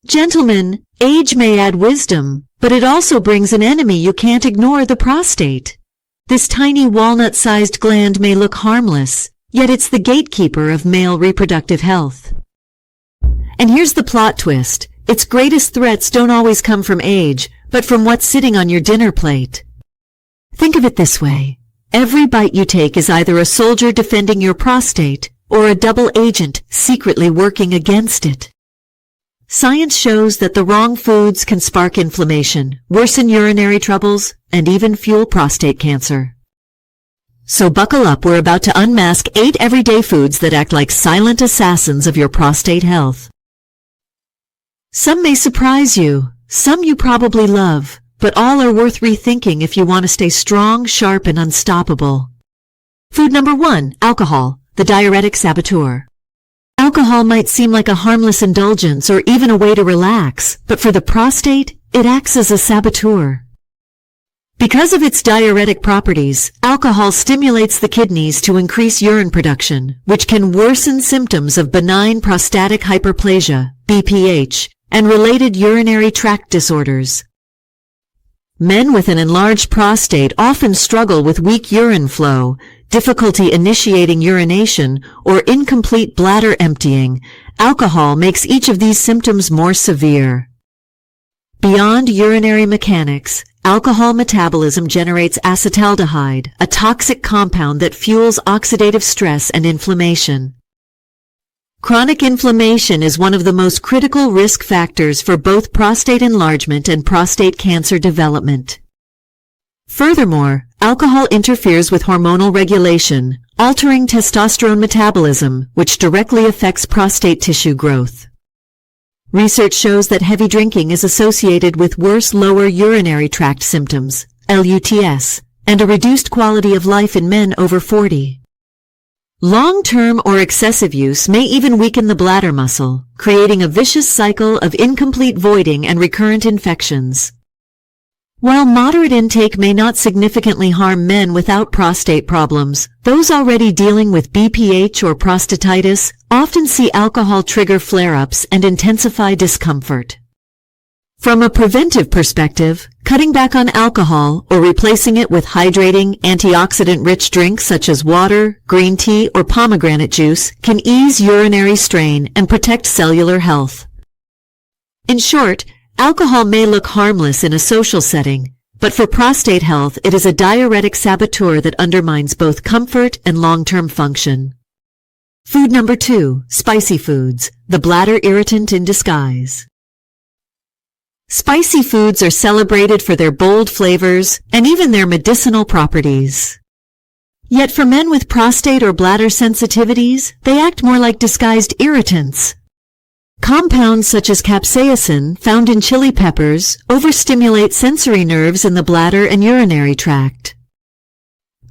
Gentlemen, age may add wisdom, but it also brings an enemy you can't ignore: the prostate. This tiny walnut-sized gland may look harmless, yet it's the gatekeeper of male reproductive health. And here's the plot twist: its greatest threats don't always come from age, but from what's sitting on your dinner plate. Think of it this way: every bite you take is either a soldier defending your prostate or a double agent secretly working against it. Science shows that the wrong foods can spark inflammation, worsen urinary troubles, and even fuel prostate cancer. So buckle up, we're about to unmask 8 everyday foods that act like silent assassins of your prostate health. Some may surprise you, some you probably love, but all are worth rethinking if you want to stay strong, sharp, and unstoppable. Food number 1, alcohol, the diuretic saboteur. Alcohol might seem like a harmless indulgence or even a way to relax, but for the prostate, it acts as a saboteur. Because of its diuretic properties, alcohol stimulates the kidneys to increase urine production, which can worsen symptoms of benign prostatic hyperplasia, BPH, and related urinary tract disorders. Men with an enlarged prostate often struggle with weak urine flow, difficulty initiating urination, or incomplete bladder emptying. Alcohol makes each of these symptoms more severe. Beyond urinary mechanics, alcohol metabolism generates acetaldehyde, a toxic compound that fuels oxidative stress and inflammation. Chronic inflammation is one of the most critical risk factors for both prostate enlargement and prostate cancer development. Furthermore, alcohol interferes with hormonal regulation, altering testosterone metabolism, which directly affects prostate tissue growth. Research shows that heavy drinking is associated with worse lower urinary tract symptoms, LUTS, and a reduced quality of life in men over 40. Long-term or excessive use may even weaken the bladder muscle, creating a vicious cycle of incomplete voiding and recurrent infections. While moderate intake may not significantly harm men without prostate problems, those already dealing with BPH or prostatitis often see alcohol trigger flare-ups and intensify discomfort. From a preventive perspective, cutting back on alcohol or replacing it with hydrating, antioxidant-rich drinks such as water, green tea, or pomegranate juice can ease urinary strain and protect cellular health. In short, alcohol may look harmless in a social setting, but for prostate health it is a diuretic saboteur that undermines both comfort and long-term function. Food number 2, spicy foods, the bladder irritant in disguise. Spicy foods are celebrated for their bold flavors and even their medicinal properties. Yet for men with prostate or bladder sensitivities, they act more like disguised irritants. Compounds such as capsaicin, found in chili peppers, overstimulate sensory nerves in the bladder and urinary tract.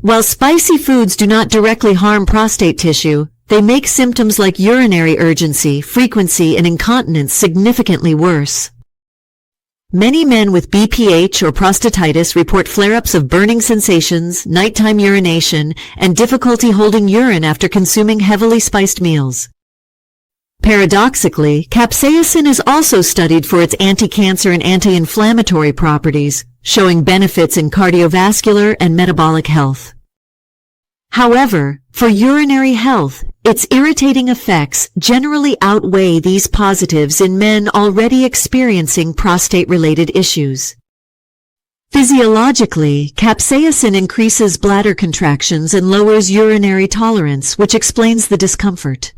While spicy foods do not directly harm prostate tissue, they make symptoms like urinary urgency, frequency, and incontinence significantly worse. Many men with BPH or prostatitis report flare-ups of burning sensations, nighttime urination, and difficulty holding urine after consuming heavily spiced meals. Paradoxically, capsaicin is also studied for its anti-cancer and anti-inflammatory properties, showing benefits in cardiovascular and metabolic health. However, for urinary health, its irritating effects generally outweigh these positives in men already experiencing prostate-related issues. Physiologically, capsaicin increases bladder contractions and lowers urinary tolerance, which explains the discomfort.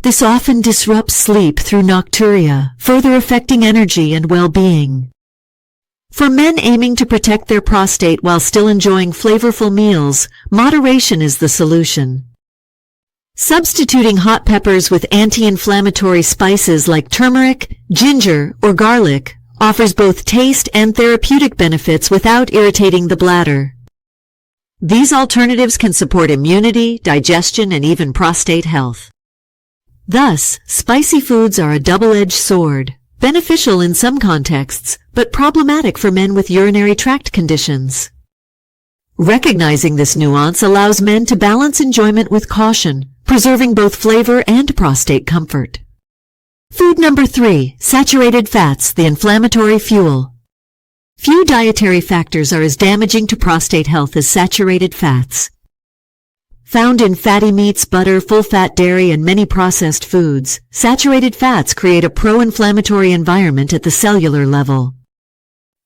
This often disrupts sleep through nocturia, further affecting energy and well-being. For men aiming to protect their prostate while still enjoying flavorful meals, moderation is the solution. Substituting hot peppers with anti-inflammatory spices like turmeric, ginger, or garlic offers both taste and therapeutic benefits without irritating the bladder. These alternatives can support immunity, digestion, and even prostate health. Thus, spicy foods are a double-edged sword, beneficial in some contexts, but problematic for men with urinary tract conditions. Recognizing this nuance allows men to balance enjoyment with caution, preserving both flavor and prostate comfort. Food number 3, saturated fats, the inflammatory fuel. Few dietary factors are as damaging to prostate health as saturated fats. Found in fatty meats, butter, full-fat dairy, and many processed foods, saturated fats create a pro-inflammatory environment at the cellular level.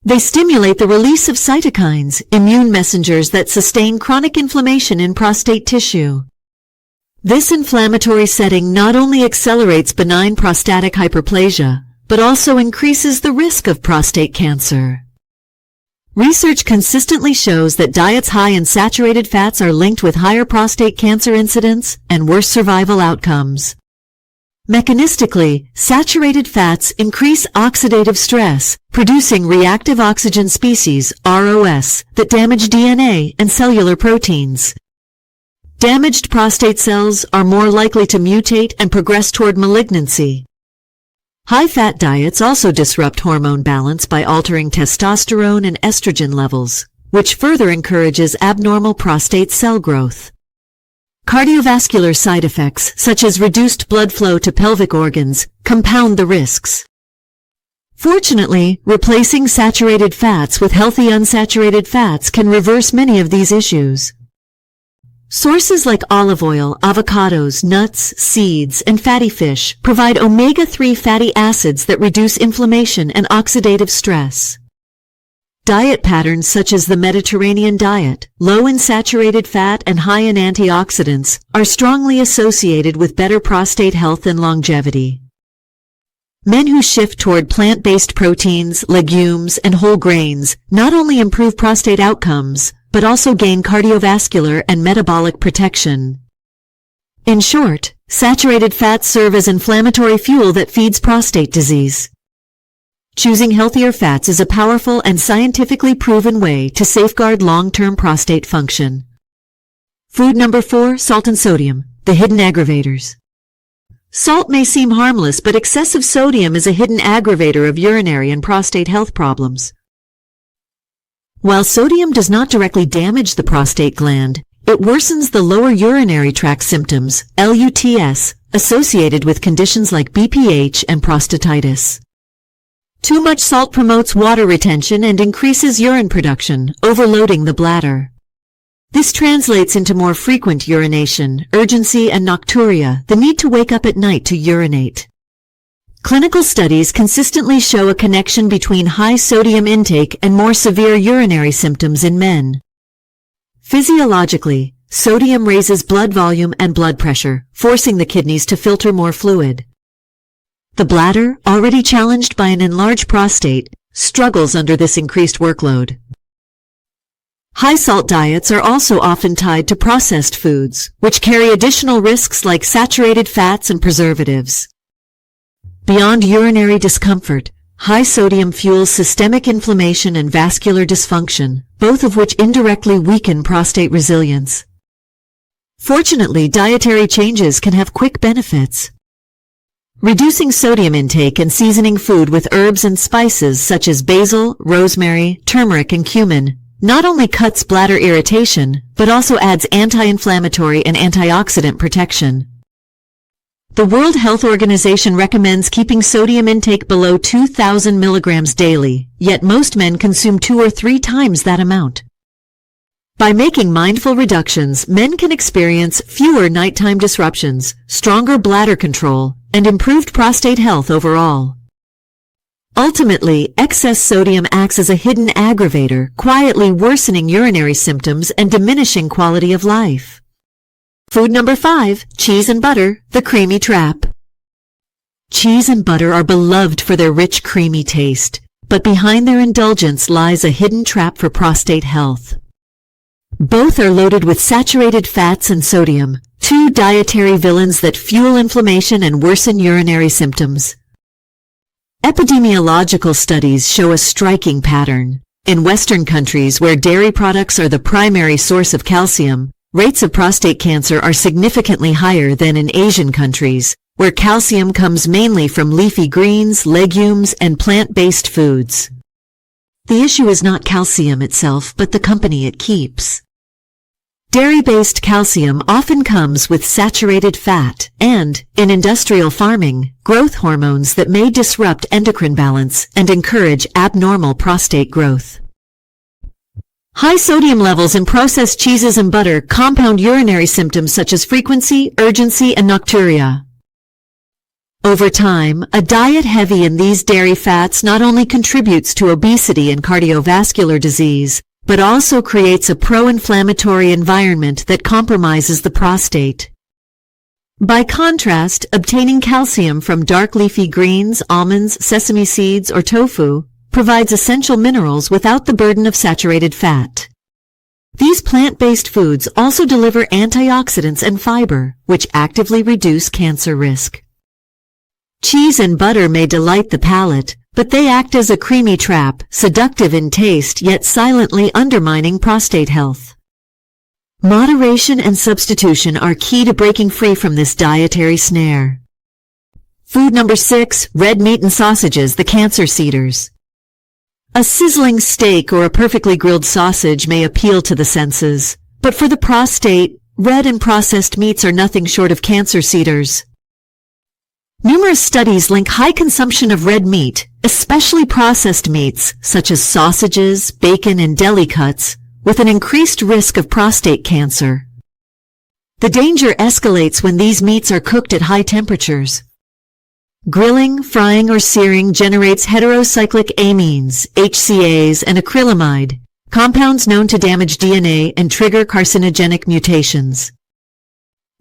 They stimulate the release of cytokines, immune messengers that sustain chronic inflammation in prostate tissue. This inflammatory setting not only accelerates benign prostatic hyperplasia, but also increases the risk of prostate cancer. Research consistently shows that diets high in saturated fats are linked with higher prostate cancer incidence and worse survival outcomes. Mechanistically, saturated fats increase oxidative stress, producing reactive oxygen species, ROS, that damage DNA and cellular proteins. Damaged prostate cells are more likely to mutate and progress toward malignancy. High-fat diets also disrupt hormone balance by altering testosterone and estrogen levels, which further encourages abnormal prostate cell growth. Cardiovascular side effects, such as reduced blood flow to pelvic organs, compound the risks. Fortunately, replacing saturated fats with healthy unsaturated fats can reverse many of these issues. Sources like olive oil, avocados, nuts, seeds, and fatty fish provide omega-3 fatty acids that reduce inflammation and oxidative stress. Diet patterns such as the Mediterranean diet, low in saturated fat and high in antioxidants, are strongly associated with better prostate health and longevity. Men who shift toward plant-based proteins, legumes, and whole grains not only improve prostate outcomes, but also gain cardiovascular and metabolic protection. In short, saturated fats serve as inflammatory fuel that feeds prostate disease. Choosing healthier fats is a powerful and scientifically proven way to safeguard long-term prostate function. Food number 4, salt and sodium, the hidden aggravators. Salt may seem harmless, but excessive sodium is a hidden aggravator of urinary and prostate health problems. While sodium does not directly damage the prostate gland, it worsens the lower urinary tract symptoms, LUTS, associated with conditions like BPH and prostatitis. Too much salt promotes water retention and increases urine production, overloading the bladder. This translates into more frequent urination, urgency, and nocturia, the need to wake up at night to urinate. Clinical studies consistently show a connection between high sodium intake and more severe urinary symptoms in men. Physiologically, sodium raises blood volume and blood pressure, forcing the kidneys to filter more fluid. The bladder, already challenged by an enlarged prostate, struggles under this increased workload. High-salt diets are also often tied to processed foods, which carry additional risks like saturated fats and preservatives. Beyond urinary discomfort, high sodium fuels systemic inflammation and vascular dysfunction, both of which indirectly weaken prostate resilience. Fortunately, dietary changes can have quick benefits. Reducing sodium intake and seasoning food with herbs and spices such as basil, rosemary, turmeric, and cumin not only cuts bladder irritation, but also adds anti-inflammatory and antioxidant protection. The World Health Organization recommends keeping sodium intake below 2,000 milligrams daily, yet most men consume 2 or 3 times that amount. By making mindful reductions, men can experience fewer nighttime disruptions, stronger bladder control, and improved prostate health overall. Ultimately, excess sodium acts as a hidden aggravator, quietly worsening urinary symptoms and diminishing quality of life. Food number 5, cheese and butter, the creamy trap. Cheese and butter are beloved for their rich, creamy taste, but behind their indulgence lies a hidden trap for prostate health. Both are loaded with saturated fats and sodium, 2 dietary villains that fuel inflammation and worsen urinary symptoms. Epidemiological studies show a striking pattern. In Western countries where dairy products are the primary source of calcium, rates of prostate cancer are significantly higher than in Asian countries, where calcium comes mainly from leafy greens, legumes, and plant-based foods. The issue is not calcium itself, but the company it keeps. Dairy-based calcium often comes with saturated fat and, in industrial farming, growth hormones that may disrupt endocrine balance and encourage abnormal prostate growth. High sodium levels in processed cheeses and butter compound urinary symptoms such as frequency, urgency, and nocturia. Over time, a diet heavy in these dairy fats not only contributes to obesity and cardiovascular disease, but also creates a pro-inflammatory environment that compromises the prostate. By contrast, obtaining calcium from dark leafy greens, almonds, sesame seeds, or tofu provides essential minerals without the burden of saturated fat. These plant-based foods also deliver antioxidants and fiber, which actively reduce cancer risk. Cheese and butter may delight the palate, but they act as a creamy trap, seductive in taste yet silently undermining prostate health. Moderation and substitution are key to breaking free from this dietary snare. Food number 6, red meat and sausages, the cancer seeders. A sizzling steak or a perfectly grilled sausage may appeal to the senses, but for the prostate, red and processed meats are nothing short of cancer seeders. Numerous studies link high consumption of red meat, especially processed meats such as sausages, bacon, and deli cuts, with an increased risk of prostate cancer. The danger escalates when these meats are cooked at high temperatures. Grilling, frying, or searing generates heterocyclic amines, HCAs, and acrylamide, compounds known to damage DNA and trigger carcinogenic mutations.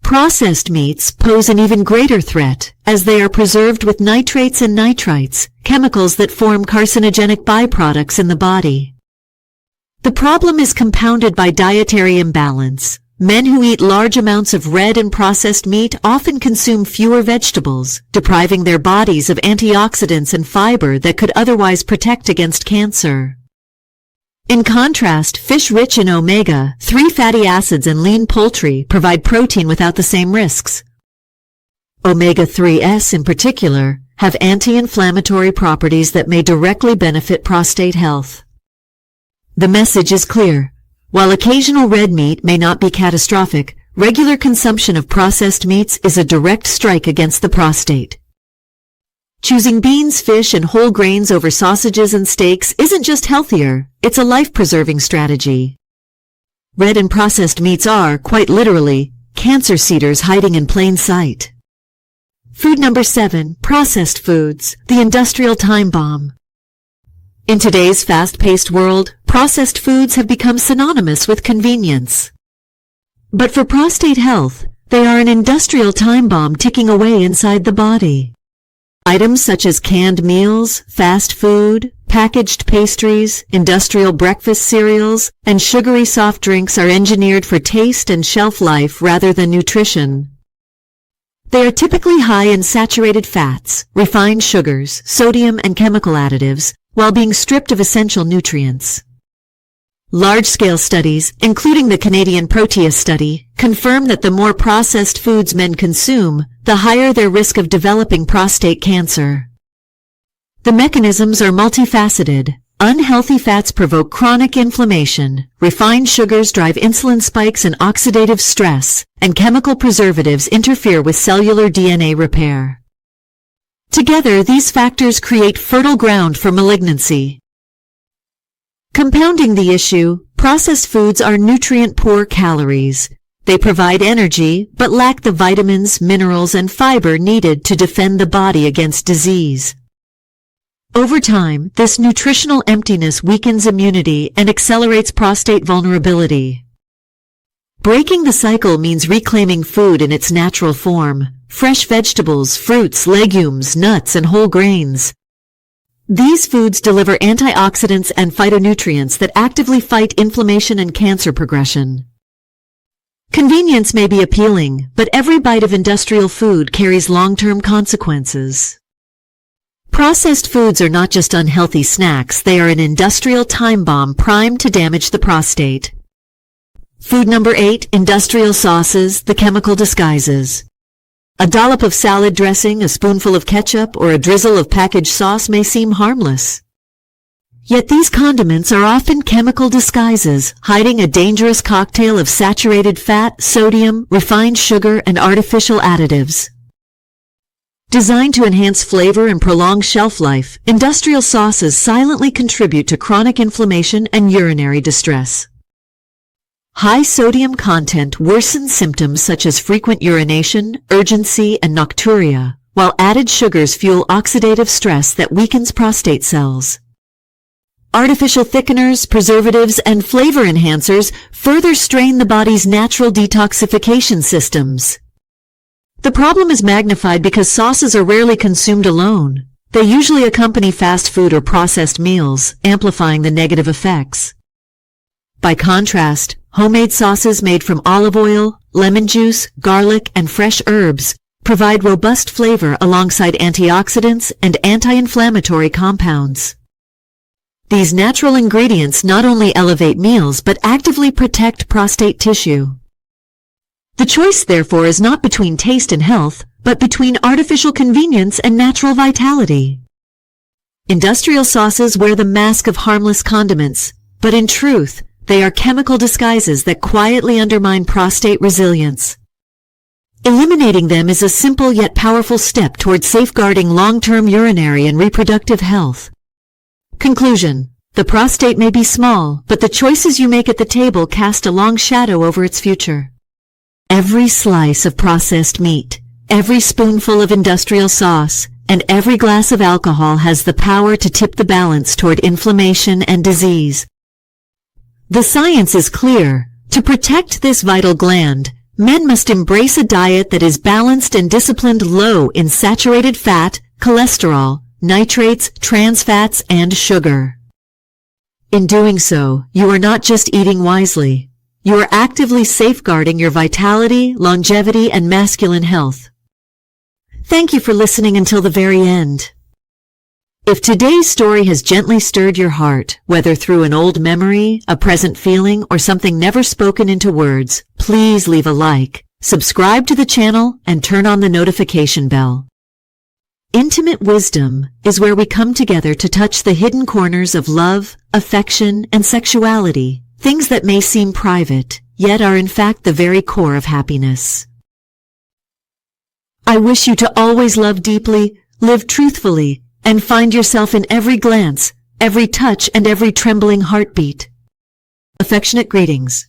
Processed meats pose an even greater threat, as they are preserved with nitrates and nitrites, chemicals that form carcinogenic byproducts in the body. The problem is compounded by dietary imbalance. Men who eat large amounts of red and processed meat often consume fewer vegetables, depriving their bodies of antioxidants and fiber that could otherwise protect against cancer. In contrast, fish rich in omega-3 fatty acids and lean poultry provide protein without the same risks. Omega-3s in particular have anti-inflammatory properties that may directly benefit prostate health. The message is clear. While occasional red meat may not be catastrophic, regular consumption of processed meats is a direct strike against the prostate. Choosing beans, fish, and whole grains over sausages and steaks isn't just healthier, it's a life-preserving strategy. Red and processed meats are, quite literally, cancer seeders hiding in plain sight. Food number 7, processed foods, the industrial time bomb. In today's fast-paced world, processed foods have become synonymous with convenience. But for prostate health, they are an industrial time bomb ticking away inside the body. Items such as canned meals, fast food, packaged pastries, industrial breakfast cereals, and sugary soft drinks are engineered for taste and shelf life rather than nutrition. They are typically high in saturated fats, refined sugars, sodium, and chemical additives, while being stripped of essential nutrients. Large-scale studies, including the Canadian Proteus study, confirm that the more processed foods men consume, the higher their risk of developing prostate cancer. The mechanisms are multifaceted. Unhealthy fats provoke chronic inflammation, refined sugars drive insulin spikes and oxidative stress, and chemical preservatives interfere with cellular DNA repair. Together, these factors create fertile ground for malignancy. Compounding the issue, processed foods are nutrient-poor calories. They provide energy, but lack the vitamins, minerals, and fiber needed to defend the body against disease. Over time, this nutritional emptiness weakens immunity and accelerates prostate vulnerability. Breaking the cycle means reclaiming food in its natural form: fresh vegetables, fruits, legumes, nuts, and whole grains. These foods deliver antioxidants and phytonutrients that actively fight inflammation and cancer progression. Convenience may be appealing, but every bite of industrial food carries long-term consequences. Processed foods are not just unhealthy snacks, they are an industrial time bomb primed to damage the prostate. Food number 8, industrial sauces, the chemical disguises. A dollop of salad dressing, a spoonful of ketchup, or a drizzle of packaged sauce may seem harmless. Yet these condiments are often chemical disguises, hiding a dangerous cocktail of saturated fat, sodium, refined sugar, and artificial additives. Designed to enhance flavor and prolong shelf life, industrial sauces silently contribute to chronic inflammation and urinary distress. High sodium content worsens symptoms such as frequent urination, urgency, and nocturia, while added sugars fuel oxidative stress that weakens prostate cells. Artificial thickeners, preservatives, and flavor enhancers further strain the body's natural detoxification systems. The problem is magnified because sauces are rarely consumed alone. They usually accompany fast food or processed meals, amplifying the negative effects. By contrast, homemade sauces made from olive oil, lemon juice, garlic, and fresh herbs provide robust flavor alongside antioxidants and anti-inflammatory compounds. These natural ingredients not only elevate meals but actively protect prostate tissue. The choice, therefore, is not between taste and health, but between artificial convenience and natural vitality. Industrial sauces wear the mask of harmless condiments, but in truth, they are chemical disguises that quietly undermine prostate resilience. Eliminating them is a simple yet powerful step toward safeguarding long-term urinary and reproductive health. Conclusion: the prostate may be small, but the choices you make at the table cast a long shadow over its future. Every slice of processed meat, every spoonful of industrial sauce, and every glass of alcohol has the power to tip the balance toward inflammation and disease. The science is clear. To protect this vital gland, men must embrace a diet that is balanced and disciplined, low in saturated fat, cholesterol, nitrates, trans fats, and sugar. In doing so, you are not just eating wisely. You are actively safeguarding your vitality, longevity, and masculine health. Thank you for listening until the very end. If today's story has gently stirred your heart, whether through an old memory, a present feeling, or something never spoken into words, please leave a like, subscribe to the channel, and turn on the notification bell. Intimate wisdom is where we come together to touch the hidden corners of love, affection, and sexuality, things that may seem private, yet are in fact the very core of happiness. I wish you to always love deeply, live truthfully, and find yourself in every glance, every touch, and every trembling heartbeat. Affectionate greetings.